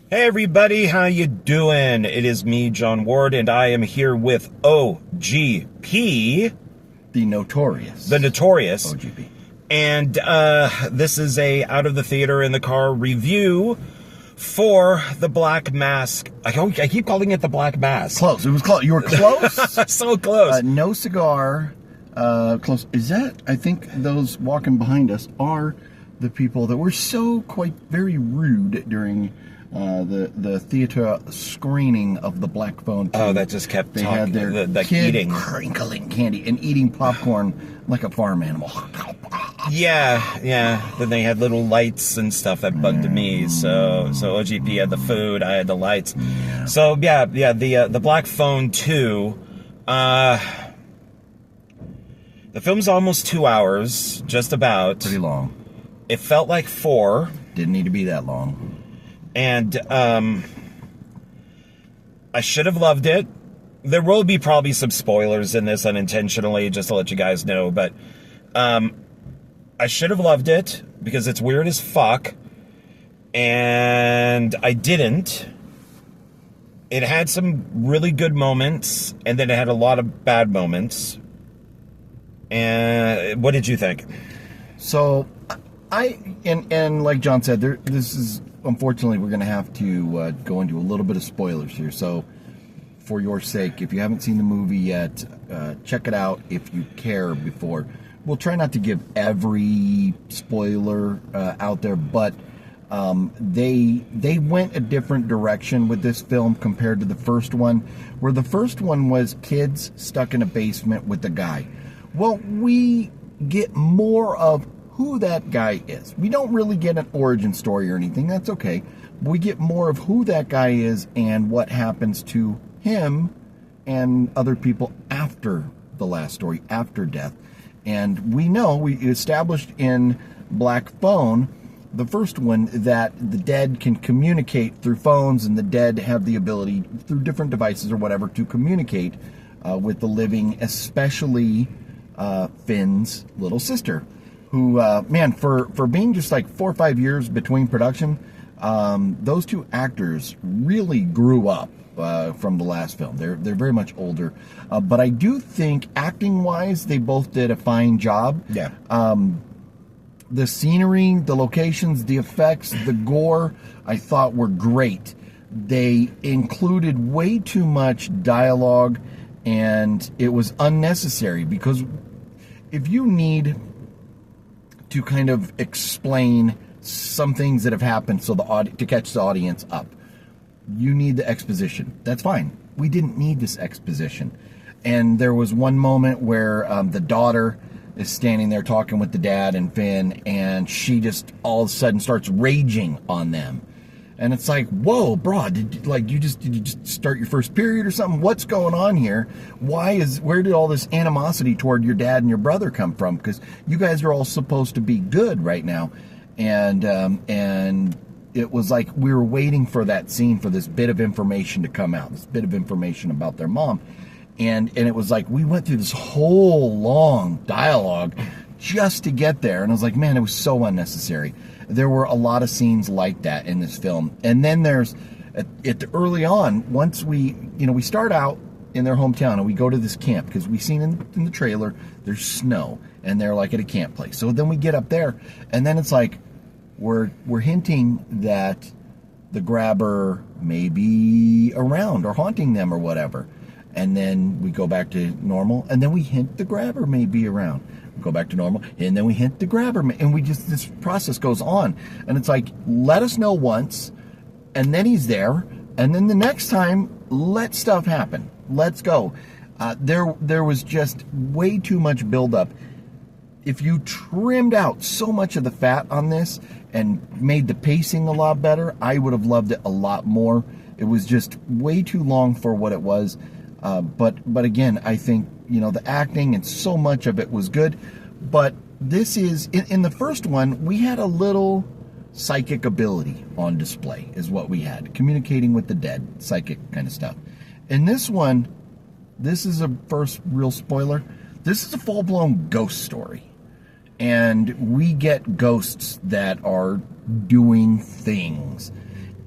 Hey everybody, how you doing? It is me, John Ward, and I am here with OGP. The notorious OGP. And this is a out of the theater in the car review for the Black Mask. I keep calling it the Black Mask. Close. It was close. You were close. So close. No cigar. Close. Is that? I think those walking behind us are the people that were very rude during the theater screening of the Black Phone 2. Oh, that just kept they talking. Had their the kid eating crinkling candy and eating popcorn like a farm animal. Yeah. Then they had little lights and stuff that bugged me. So OGP had the food, I had the lights. Yeah. So the Black Phone 2. The film's almost 2 hours, just about. Pretty long. It felt like 4. Didn't need to be that long. And I should have loved it. There will be probably some spoilers in this unintentionally, just to let you guys know. But I should have loved it because it's weird as fuck. And I didn't. It had some really good moments, and then it had a lot of bad moments. And what did you think? So, and like John said, this is, unfortunately, we're going to have to go into a little bit of spoilers here. So, for your sake, if you haven't seen the movie yet, check it out if you care before. We'll try not to give every spoiler out there, but they went a different direction with this film compared to the first one, where the first one was kids stuck in a basement with a guy. Well, we get more of who that guy is. We don't really get an origin story or anything. That's okay. We get more of who that guy is and what happens to him and other people after the last story, after death. And we established in Black Phone, the first one, that the dead can communicate through phones, and the dead have the ability through different devices or whatever to communicate with the living, especially Finn's little sister, who, man, for being just like 4 or 5 years between production, those two actors really grew up from the last film. They're very much older, but I do think acting-wise, they both did a fine job. Yeah. The scenery, the locations, the effects, the gore, I thought were great. They included way too much dialogue, and it was unnecessary, because if you need to kind of explain some things that have happened to catch the audience up, you need the exposition. That's fine. We didn't need this exposition. And there was one moment where the daughter is standing there talking with the dad and Finn, and she just all of a sudden starts raging on them. And it's like, whoa, bro, did you just start your first period or something? What's going on here? Where did all this animosity toward your dad and your brother come from? Because you guys are all supposed to be good right now. And it was like we were waiting for that scene, for this bit of information to come out, this bit of information about their mom. And it was like we went through this whole long dialogue just to get there. And I was like, man, it was so unnecessary. There were a lot of scenes like that in this film. And then there's, early on, once we start out in their hometown and we go to this camp, because we've seen in the trailer, there's snow, and they're like at a camp place. So then we get up there, and then it's like, we're hinting that the grabber may be around or haunting them or whatever. And then we go back to normal, and then we hint the grabber may be around. We go back to normal, and then we hint the grabber, and this process goes on. And it's like, let us know once, and then he's there, and then the next time, let stuff happen. Let's go. There was just way too much buildup. If you trimmed out so much of the fat on this and made the pacing a lot better, I would have loved it a lot more. It was just way too long for what it was. But again, I think, the acting and so much of it was good. But this is, in the first one, we had a little psychic ability on display, is what we had. Communicating with the dead, psychic kind of stuff. In this one, this is a first real spoiler. This is a full-blown ghost story. And we get ghosts that are doing things.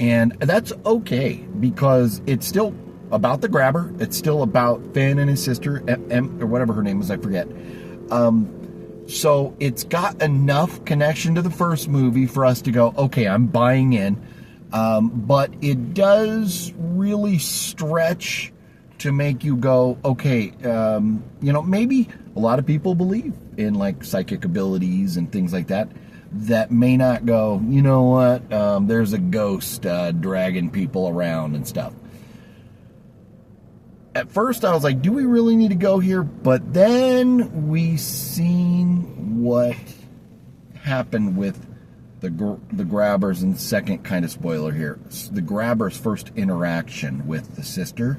And that's okay, because it's still about the grabber. It's still about Finn and his sister, or whatever her name is, I forget. So it's got enough connection to the first movie for us to go, okay, I'm buying in. But it does really stretch to make you go, okay, you know, maybe a lot of people believe in like psychic abilities and things like that, that may not go, you know what, there's a ghost dragging people around and stuff. At first I was like, do we really need to go here? But then we seen what happened with the grabber's, and second kind of spoiler here, the grabber's first interaction with the sister,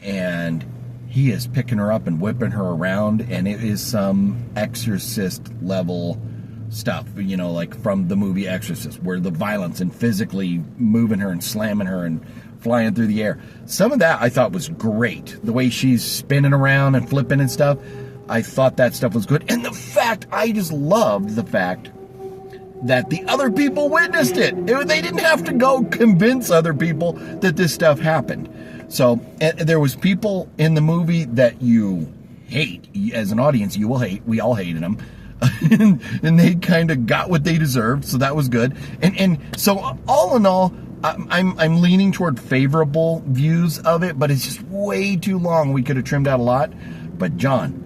and he is picking her up and whipping her around, and it is some Exorcist level stuff, you know, like from the movie Exorcist, where the violence and physically moving her and slamming her and flying through the air. Some of that I thought was great. The way she's spinning around and flipping and stuff, I thought that stuff was good. And the fact, I just loved the fact that the other people witnessed it. They didn't have to go convince other people that this stuff happened. So there was people in the movie that you hate. As an audience, you will hate. We all hated them. And they kind of got what they deserved, so that was good. And so all in all, I'm leaning toward favorable views of it, but it's just way too long. We could have trimmed out a lot. But John,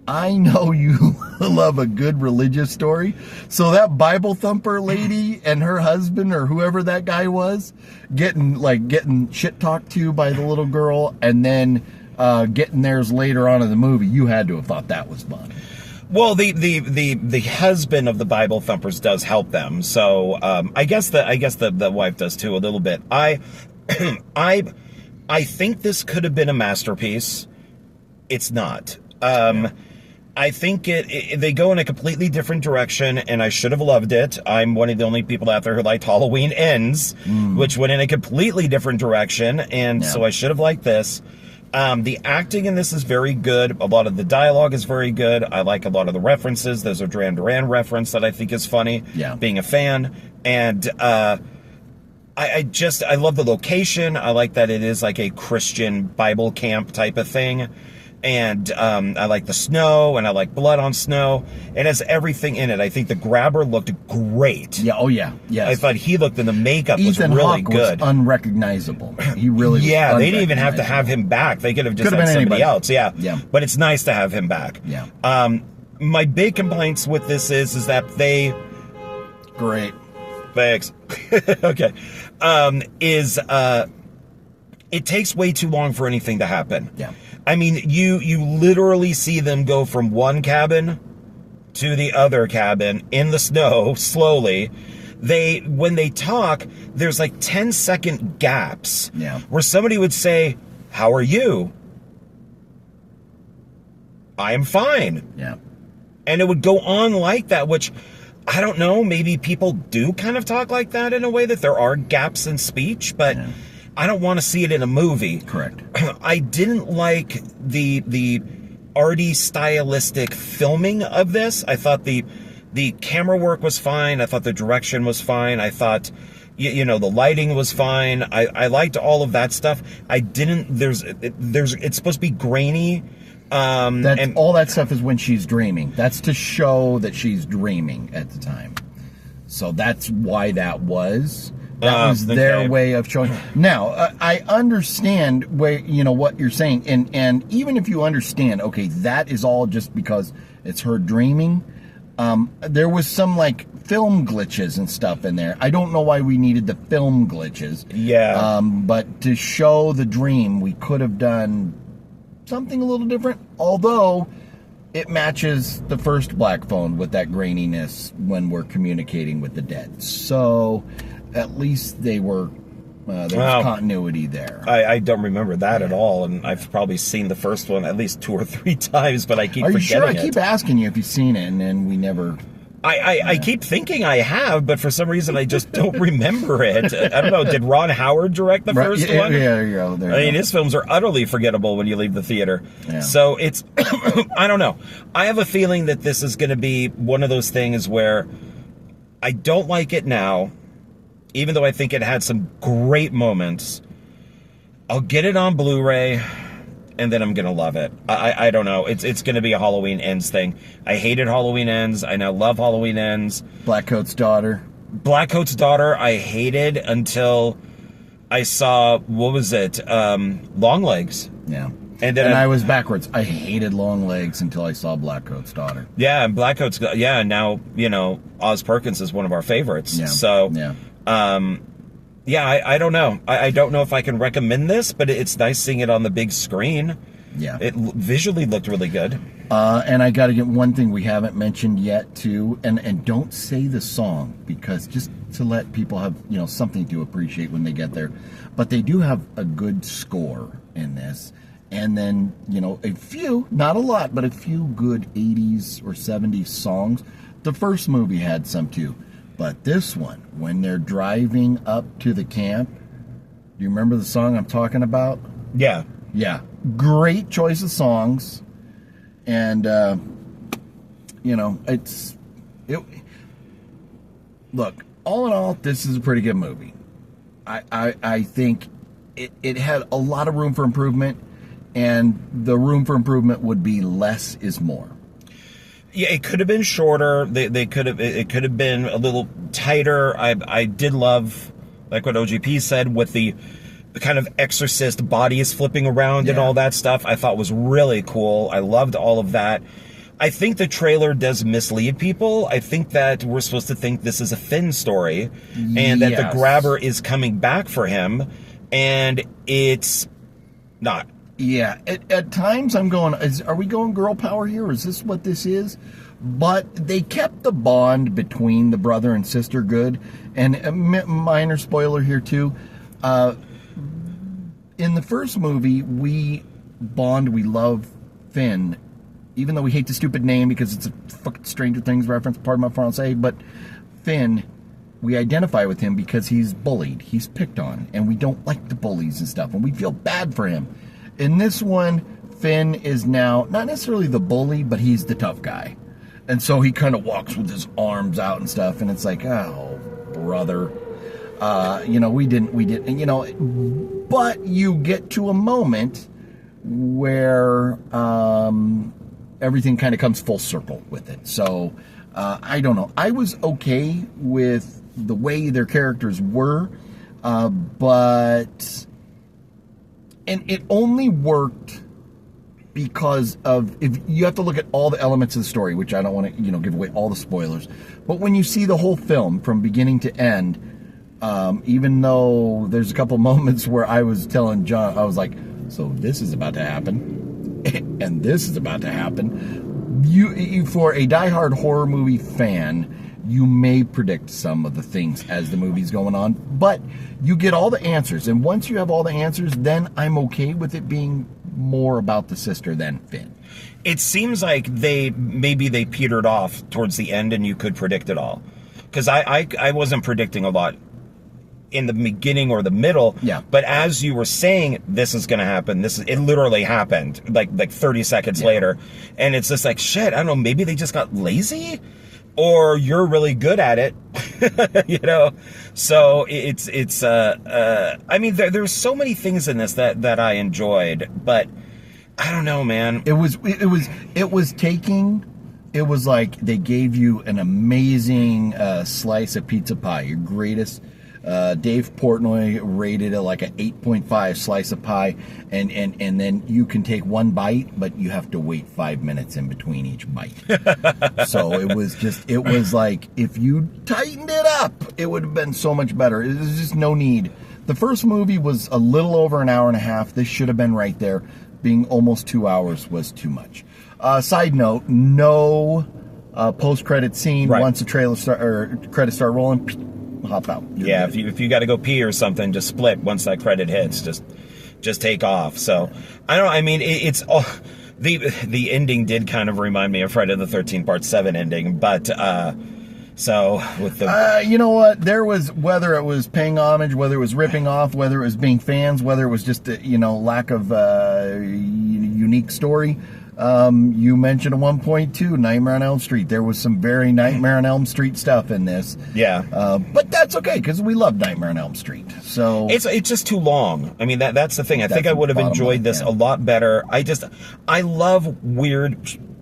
I know you love a good religious story. So that Bible thumper lady and her husband, or whoever that guy was, getting shit talked to by the little girl, and then getting theirs later on in the movie, you had to have thought that was fun. Well, the husband of the Bible thumpers does help them, so I guess the wife does too a little bit. I think this could have been a masterpiece. It's not. I think they go in a completely different direction, and I should have loved it. I'm one of the only people out there who liked Halloween Ends, which went in a completely different direction, and so I should have liked this. The acting in this is very good. A lot of the dialogue is very good. I like a lot of the references. There's a Duran Duran reference that I think is funny, being a fan. And I love the location. I like that it is like a Christian Bible camp type of thing. And I like the snow, and I like blood on snow. It has everything in it. I think the grabber looked great. Yeah, oh yeah, yes. I thought he looked, and the makeup was really good. Was unrecognizable. He really was. Yeah, they didn't even have to have him back. They could have just had somebody else. Yeah. But it's nice to have him back. Yeah. My big complaints with this is that they... Great. Thanks. Okay. It takes way too long for anything to happen. Yeah. I mean, you literally see them go from one cabin to the other cabin in the snow slowly. When they talk, there's like 10-second gaps where somebody would say, "How are you?" "I am fine." Yeah. And it would go on like that, which I don't know, maybe people do kind of talk like that in a way, that there are gaps in speech, but I don't want to see it in a movie. Correct. I didn't like the arty stylistic filming of this. I thought the camera work was fine. I thought the direction was fine. I thought, you know, the lighting was fine. I liked all of that stuff. It's supposed to be grainy. And all that stuff is when she's dreaming. That's to show that she's dreaming at the time. So that's why that was. That was their way of showing. Now, I understand where, you know, what you're saying, and even if you understand, okay, that is all just because it's her dreaming. There was some like film glitches and stuff in there. I don't know why we needed the film glitches. Yeah. But to show the dream, we could have done something a little different. Although it matches the first Black Phone with that graininess when we're communicating with the dead. So at least there was continuity there. I don't remember that at all, and I've probably seen the first one at least 2 or 3 times, but I keep forgetting it. Are you sure? I keep asking you if you've seen it, and then we never... I keep thinking I have, but for some reason I just don't remember it. I don't know, did Ron Howard direct the first one? Yeah, there you go. I mean, his films are utterly forgettable when you leave the theater. Yeah. So it's... I don't know. I have a feeling that this is going to be one of those things where I don't like it now. even though I think it had some great moments, I'll get it on Blu-ray, and then I'm gonna love it. I don't know. It's gonna be a Halloween Ends thing. I hated Halloween Ends. I now love Halloween Ends. Blackcoat's Daughter. Blackcoat's Daughter I hated until I saw, what was it? Longlegs. Yeah. And then I was backwards. I hated Longlegs until I saw Blackcoat's Daughter. Yeah, and Blackcoat's, yeah, now, you know, Oz Perkins is one of our favorites. Yeah. So, yeah. Yeah, I don't know. I don't know if I can recommend this, but it's nice seeing it on the big screen. Yeah. It visually looked really good. And I got to get one thing we haven't mentioned yet, too. And don't say the song, because just to let people have, you know, something to appreciate when they get there. But they do have a good score in this. And then, you know, a few, not a lot, but a few good 80s or 70s songs. The first movie had some, too. But this one, when they're driving up to the camp, do you remember the song I'm talking about? Yeah. Yeah. Great choice of songs. And, you know, look, all in all, this is a pretty good movie. I think it had a lot of room for improvement, and the room for improvement would be less is more. Yeah, it could have been shorter. It could have been a little tighter. I did love, like what OGP said, with the kind of exorcist bodies flipping around and all that stuff. I thought was really cool. I loved all of that. I think the trailer does mislead people. I think that we're supposed to think this is a Finn story, and that the grabber is coming back for him, and it's not. Yeah, at times I'm going, are we going girl power here? Is this what this is? But they kept the bond between the brother and sister good. And a minor spoiler here too. In the first movie, we love Finn, even though we hate the stupid name because it's a fucking Stranger Things reference, pardon my Francais, but Finn, we identify with him because he's bullied, he's picked on, and we don't like the bullies and stuff, and we feel bad for him. In this one, Finn is now not necessarily the bully, but he's the tough guy. And so he kind of walks with his arms out and stuff, and it's like, oh, brother. You know, we didn't, you know, but you get to a moment where everything kind of comes full circle with it. So, I don't know. I was okay with the way their characters were, but... And it only worked because of, if you have to look at all the elements of the story, which I don't want to, you know, give away all the spoilers. But when you see the whole film from beginning to end, even though there's a couple moments where I was telling John, I was like, so this is about to happen, and this is about to happen. You for a diehard horror movie fan, you may predict some of the things as the movie's going on, but you get all the answers. And once you have all the answers, then I'm okay with it being more about the sister than Finn. It seems like maybe they petered off towards the end and you could predict it all. Because I wasn't predicting a lot in the beginning or the middle. Yeah. But as you were saying, this is going to happen. It literally happened like 30 seconds later. And it's just like, shit, I don't know, maybe they just got lazy? Or you're really good at it, you know? So I mean, there's so many things in this that I enjoyed, but I don't know, man. It was like they gave you an amazing slice of pizza pie, your greatest. Dave Portnoy rated it like an 8.5 slice of pie, and then you can take one bite, but you have to wait 5 minutes in between each bite. So it was like, if you tightened it up, it would have been so much better. There's just no need. The first movie was a little over an hour and a half. This should have been right there. Being almost 2 hours was too much. Side note, no post-credit scene. Right. Once the credits start rolling, hop out. Yeah, if you got to go pee or something, just split once that credit hits. Just take off. So I don't know. I mean, it's all the ending did kind of remind me of Friday the 13th Part 7 ending, but so with the you know what, there was, whether it was paying homage, whether it was ripping off, whether it was being fans, whether it was just a, you know, lack of unique story. You mentioned a 1.2, Nightmare on Elm Street. There was some very Nightmare on Elm Street stuff in this. Yeah. But that's okay, because we love Nightmare on Elm Street. So it's just too long. I mean, that's the thing. I think I would have enjoyed this a lot better. I love weird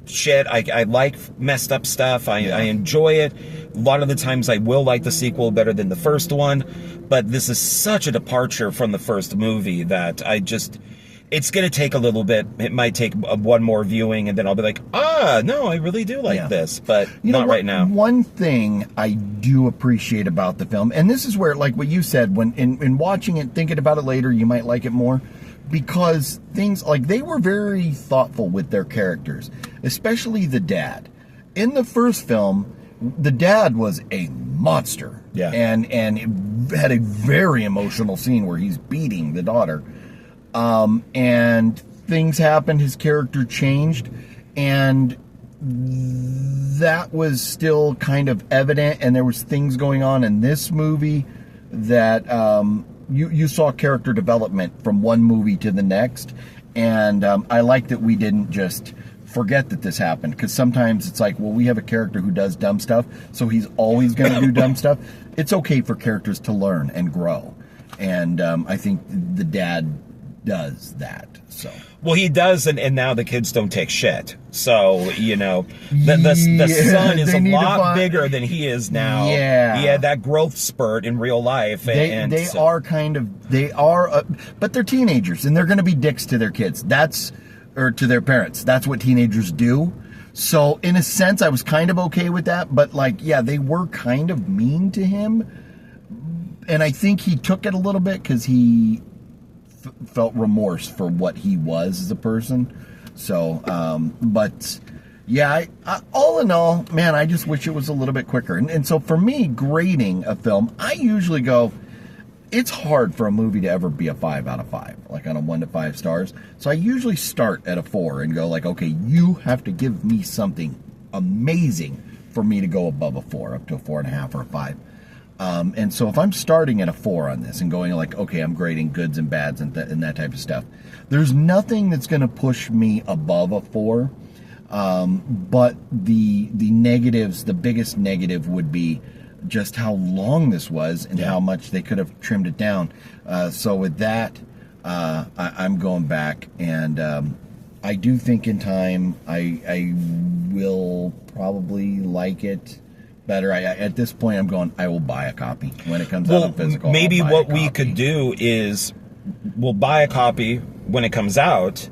shit. I like messed up stuff. I enjoy it. A lot of the times I will like the sequel better than the first one, but this is such a departure from the first movie that it's going to take a little bit. It might take one more viewing, and then I'll be like, no, I really do like this, but not right now. One thing I do appreciate about the film, and this is where, like what you said, when in watching it, thinking about it later, you might like it more, because things like they were very thoughtful with their characters, especially the dad. In the first film, the dad was a monster, and it had a very emotional scene where he's beating the daughter. And things happened, his character changed, and that was still kind of evident, and there was things going on in this movie that you saw character development from one movie to the next, and I like that we didn't just forget that this happened, because sometimes it's like, well, we have a character who does dumb stuff, so he's always going to do dumb stuff. It's okay for characters to learn and grow, and I think the dad does that. So well, he does, and now the kids don't take shit. So the son is a lot bigger than he is now. Yeah, he had that growth spurt in real life. They are, but they're teenagers, and they're going to be dicks to their kids. Or to their parents. That's what teenagers do. So in a sense, I was kind of okay with that. But they were kind of mean to him, and I think he took it a little bit because he felt remorse for what he was as a person. So, but yeah, I all in all, man, I just wish it was a little bit quicker. And so for me, grading a film, I usually go, it's hard for a movie to ever be a 5 out of 5, like on a 1 to 5 stars. So I usually start at a 4 and go okay, you have to give me something amazing for me to go above a 4, up to a 4.5 or a 5. And so if I'm starting at a 4 on this and going okay, I'm grading goods and bads and that type of stuff, there's nothing that's going to push me above a 4. But the negatives, the biggest negative would be just how long this was and how much they could have trimmed it down. So with that, I'm going back, and I do think in time I will probably like it better. At this point, I'm going, I will buy a copy when it comes out in physical. Maybe what we could do is we'll buy a copy when it comes out,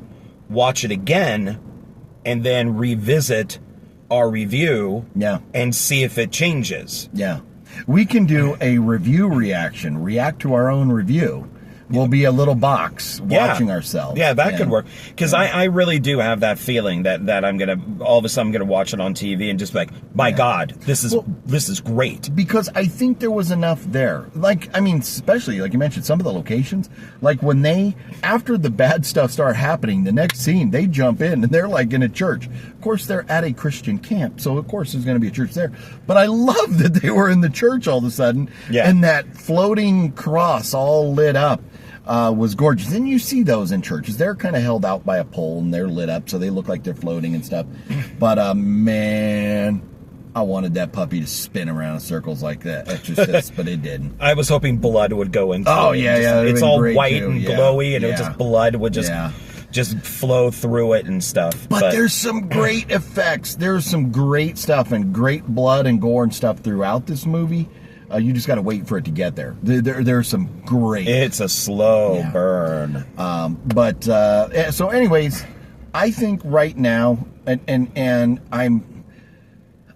watch it again, and then revisit our review and see if it changes. Yeah. We can do a review reaction, react to our own review. We'll be a little box watching ourselves. Yeah, that could work. Because I really do have that feeling that I'm going to, all of a sudden I'm going to watch it on TV and just be like, my God, this is great. Because I think there was enough there. Especially, like you mentioned, some of the locations, like when after the bad stuff started happening, the next scene, they jump in and they're in a church. Of course, they're at a Christian camp, so of course there's going to be a church there. But I love that they were in the church all of a sudden, and that floating cross all lit up. Was gorgeous. And you see those in churches. They're kind of held out by a pole and they're lit up, so they look like they're floating and stuff. But man, I wanted that puppy to spin around in circles like that Exorcist, but it didn't. I was hoping blood would go into it. It's all white and glowy, and it was just blood would just flow through it and stuff. But there's some great effects. There's some great stuff and great blood and gore and stuff throughout this movie. You just got to wait for it to get there. There's some great. It's a slow burn. So anyways, I think right now, and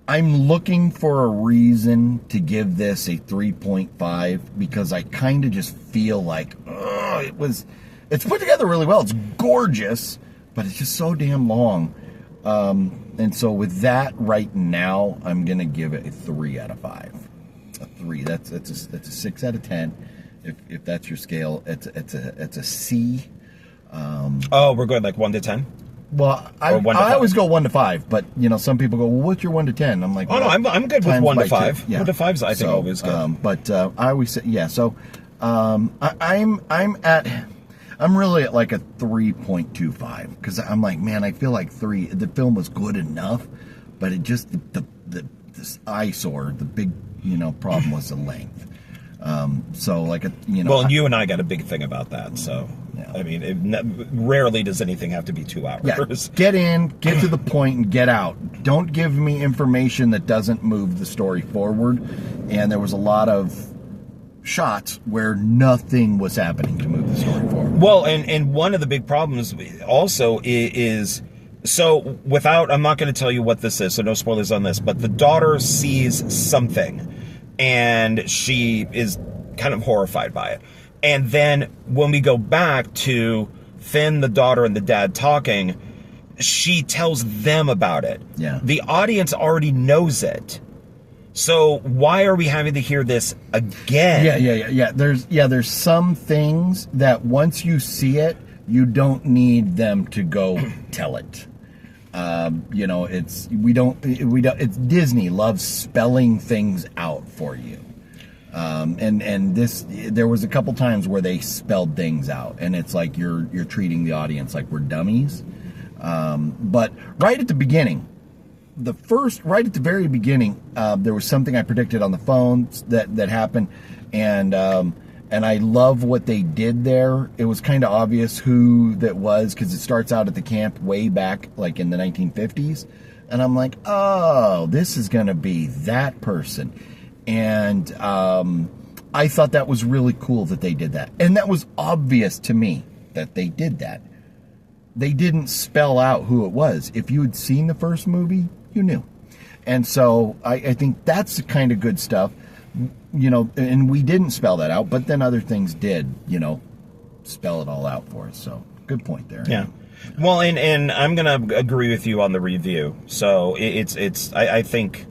I'm looking for a reason to give this a 3.5, because I kind of just feel like it's put together really well. It's gorgeous, but it's just so damn long. And so with that right now, I'm gonna give it a 3 out of 5. A 3. That's a 6 out of 10. If that's your scale, it's a C. We're going 1 to 10. Well, I always go 1 to 5, but some people go, well, what's your 1 to 10? I'm like, no, I'm good with 1 to 5. 2. 1 to 5 is I think always good. I always say, So I'm I'm really at like a 3.25 because I'm like, man, I feel like the film was good enough, but it just this eyesore, the big problem was the length. So like well, you and I got a big thing about that. So yeah. I mean, rarely does anything have to be 2 hours. Yeah, get in, get to the point, and get out. Don't give me information that doesn't move the story forward. And there was a lot of shots where nothing was happening to move the story forward. Well, and one of the big problems also is so without, I'm not going to tell you what this is, so no spoilers on this, but the daughter sees something and she is kind of horrified by it. And then when we go back to Finn, the daughter, and the dad talking, she tells them about it. Yeah. The audience already knows it. So why are we having to hear this again? Yeah. There's some things that once you see it, you don't need them to go tell it. It's Disney loves spelling things out for you. And there was a couple times where they spelled things out, and it's like you're treating the audience like we're dummies. But right at the beginning, right at the very beginning, there was something I predicted on the phone that happened, and I love what they did there. It was kind of obvious who that was because it starts out at the camp way back, like in the 1950s, and I'm like, oh, this is gonna be that person. And I thought that was really cool that they did that. And that was obvious to me that they did that. They didn't spell out who it was. If you had seen the first movie, you knew. And so I think that's the kind of good stuff, and we didn't spell that out, but then other things did, spell it all out for us. So good point there. Yeah. Well, and I'm going to agree with you on the review. So I think...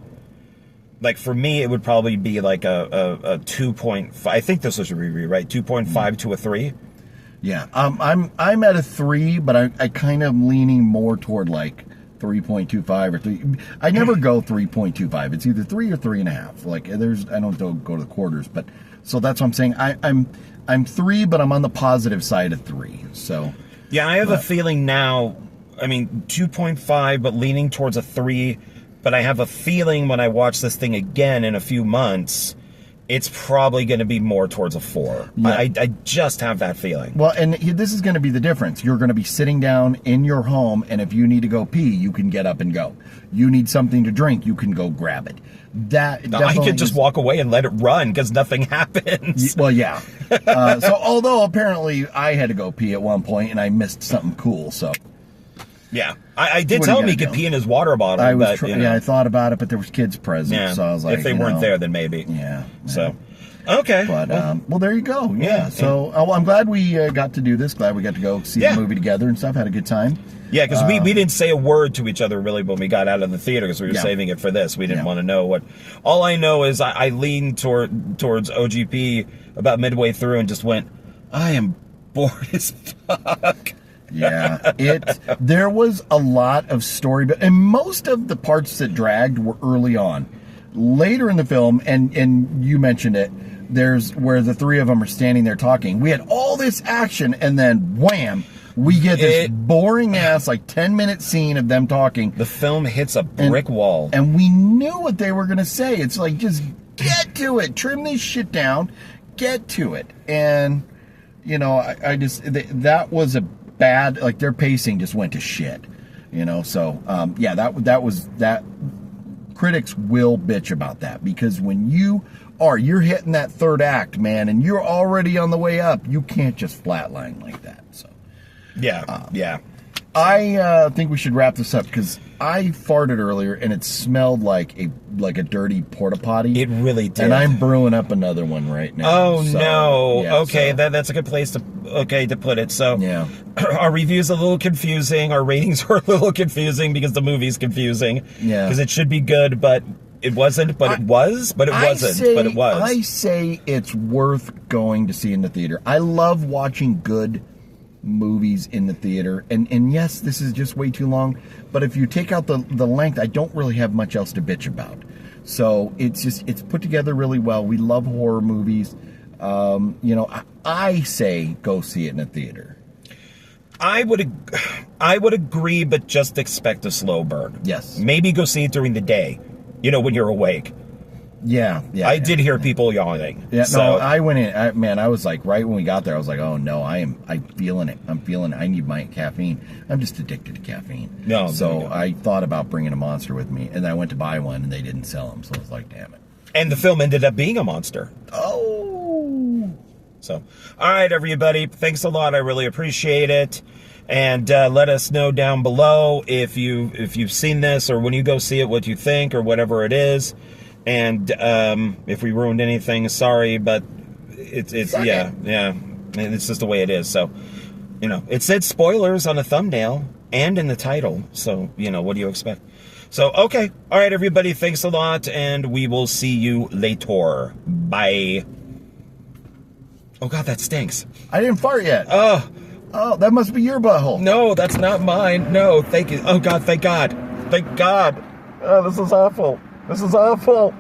Like, for me, it would probably be like a 2.5. I think this was a review, right? 2.5 to a 3? Yeah. I'm at a 3, but I kind of leaning more toward like 3.25 or 3. I never go 3.25. It's either 3 or 3.5. Like, I don't go to the quarters, but so that's what I'm saying. I'm 3, but I'm on the positive side of 3. So yeah, I have a feeling now. I mean, 2.5, but leaning towards a 3. But I have a feeling when I watch this thing again in a few months, it's probably going to be more towards a 4. Yeah. I just have that feeling. Well, and this is going to be the difference. You're going to be sitting down in your home, and if you need to go pee, you can get up and go. You need something to drink, you can go grab it. I could just walk away and let it run because nothing happens. Well, yeah. So although apparently I had to go pee at one point, and I missed something cool, so... Yeah, I did tell him he could pee in his water bottle. I thought about it, but there was kids present, yeah. So I was like, if they weren't there, then maybe. Yeah. So, okay. But well, there you go. Yeah. So I'm glad we got to do this. Glad we got to go see the movie together and stuff. Had a good time. Yeah, because we didn't say a word to each other really when we got out of the theater because we were saving it for this. We didn't want to know what. All I know is I leaned towards OGP about midway through and just went, I am bored as fuck. Yeah, there was a lot of story, and most of the parts that dragged were early on. Later in the film, and you mentioned it, there's where the three of them are standing there talking. We had all this action, and then wham, we get this boring ass like 10-minute scene of them talking. The film hits a brick wall, and we knew what they were gonna say. It's like, just get to it, trim this shit down, get to it, and I just that was a bad, like their pacing just went to shit, so yeah, that critics will bitch about that because when you're hitting that third act, man, and you're already on the way up, you can't just flatline like that. So yeah. I think we should wrap this up because I farted earlier and it smelled like a dirty porta potty. It really did. And I'm brewing up another one right now. Oh, so, no. Yeah, okay, that's a good place to put it. So yeah. Our review's a little confusing. Our ratings are a little confusing because the movie's confusing. Yeah. Because it should be good, but it wasn't, but it was, but it wasn't, but it was. I say it's worth going to see in the theater. I love watching good movies in the theater, and yes, this is just way too long, but if you take out the length, I don't really have much else to bitch about. So it's put together really well. We love horror movies. I say go see it in a theater. I would agree, but just expect a slow burn. Yes. Maybe go see it during the day, when you're awake. Yeah. I did hear people yawning. Yeah, so. no, I went in. I was like, right when we got there, I was like, oh no, I'm feeling it. I need my caffeine. I'm just addicted to caffeine. No, so I thought about bringing a Monster with me, and I went to buy one, and they didn't sell them. So I was like, damn it. And the film ended up being a monster. Oh. So, all right, everybody. Thanks a lot. I really appreciate it. And let us know down below if you've seen this, or when you go see it, what you think, or whatever it is. And if we ruined anything, sorry, but it's yeah, it's just the way it is. So, it said spoilers on the thumbnail and in the title. So, what do you expect? So, okay. All right, everybody. Thanks a lot, and we will see you later. Bye. Oh, God, that stinks. I didn't fart yet. Oh, that must be your butthole. no, that's not mine. No, thank you. Oh, God, thank God. Thank God. Oh, this is awful. This is awful.